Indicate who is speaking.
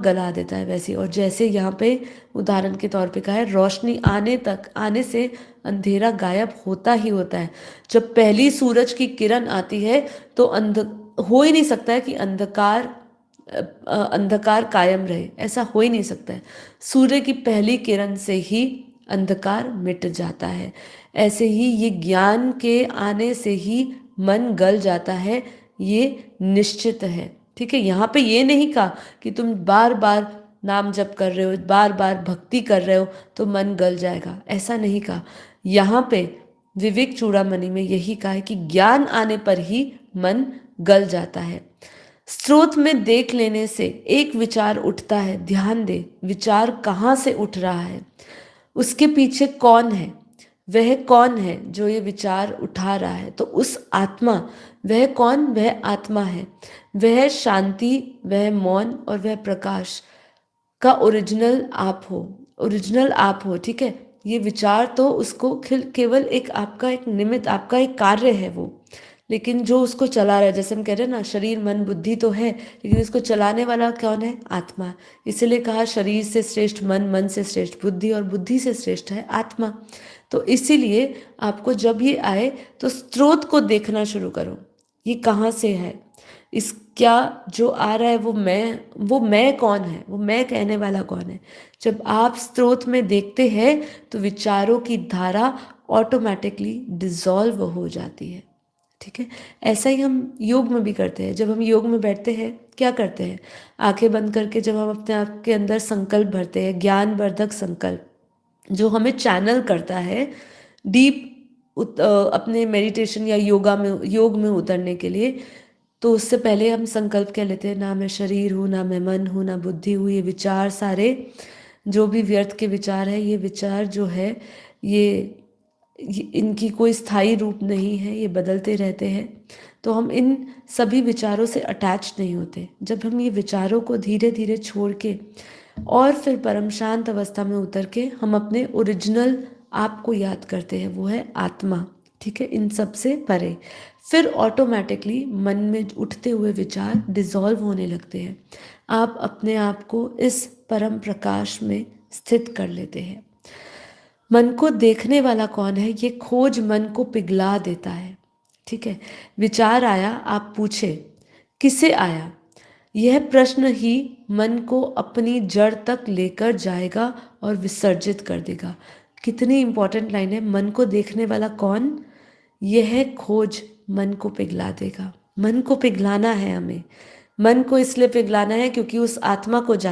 Speaker 1: गला देता है वैसे। और जैसे यहाँ पे उदाहरण के तौर पे कहा है, रोशनी आने से अंधेरा गायब होता ही होता है। जब पहली सूरज की किरण आती है तो हो ही नहीं सकता है कि अंधकार कायम रहे, ऐसा हो ही नहीं सकता है। सूर्य की पहली किरण से ही अंधकार मिट जाता है। ऐसे ही ये ज्ञान के आने से ही मन गल जाता है, ये निश्चित है। ठीक है, यहाँ पे ये नहीं कहा कि तुम बार बार नाम जप कर रहे हो, बार बार भक्ति कर रहे हो तो मन गल जाएगा, ऐसा नहीं कहा। यहाँ पे विवेक चूड़ामणि में यही कहा है कि ज्ञान आने पर ही मन गल जाता है। स्रोत में देख लेने से एक विचार उठता है, ध्यान दे विचार कहाँ से उठ रहा है, उसके पीछे कौन है, वह कौन है जो ये विचार उठा रहा है। तो उस आत्मा, वह कौन, वह आत्मा है, वह शांति, वह मौन और वह प्रकाश का ओरिजिनल आप हो, ओरिजिनल आप हो। ठीक है, ये विचार तो उसको केवल एक आपका एक निमित्त, आपका एक कार्य है वो, लेकिन जो उसको चला रहा है, जैसे हम कह रहे हैं ना, शरीर मन बुद्धि तो है, लेकिन इसको चलाने वाला कौन है, आत्मा। इसीलिए कहा शरीर से श्रेष्ठ मन, मन से श्रेष्ठ बुद्धि और बुद्धि से श्रेष्ठ है आत्मा। तो इसीलिए आपको जब ये आए तो स्रोत को देखना शुरू करो, ये कहाँ से है, इस क्या जो आ रहा है वो मैं कौन है, वो मैं कहने वाला कौन है। जब आप स्रोत में देखते हैं तो विचारों की धारा ऑटोमेटिकली डिसॉल्व हो जाती है। ठीक है, ऐसा ही हम योग में भी करते हैं। जब हम योग में बैठते हैं क्या करते हैं, आंखें बंद करके जब हम अपने आप के अंदर संकल्प भरते हैं, ज्ञानवर्धक संकल्प जो हमें चैनल करता है डीप अपने मेडिटेशन या योग में उतरने के लिए, तो उससे पहले हम संकल्प क्या लेते हैं, ना मैं शरीर हूँ, ना मैं मन हूँ, ना बुद्धि हूँ। ये विचार सारे जो भी व्यर्थ के विचार है, ये विचार जो है इनकी कोई स्थायी रूप नहीं है, ये बदलते रहते हैं। तो हम इन सभी विचारों से अटैच नहीं होते। जब हम ये विचारों को धीरे धीरे छोड़ के और फिर परम शांत अवस्था में उतर के हम अपने ओरिजिनल आप को याद करते हैं, वो है आत्मा। ठीक है, इन सब से परे, फिर ऑटोमेटिकली मन में उठते हुए विचार डिसॉल्व होने लगते हैं। आप अपने आप को इस परम प्रकाश में स्थित कर लेते हैं। मन को देखने वाला कौन है, ये खोज मन को पिघला देता है। ठीक है, विचार आया, आप पूछे किसे आया, यह प्रश्न ही मन को अपनी जड़ तक लेकर जाएगा और विसर्जित कर देगा। कितनी इंपॉर्टेंट लाइन है, मन को देखने वाला कौन, यह खोज मन को पिघला देगा। मन को पिघलाना है हमें, मन को इसलिए पिघलाना है क्योंकि उस आत्मा को जान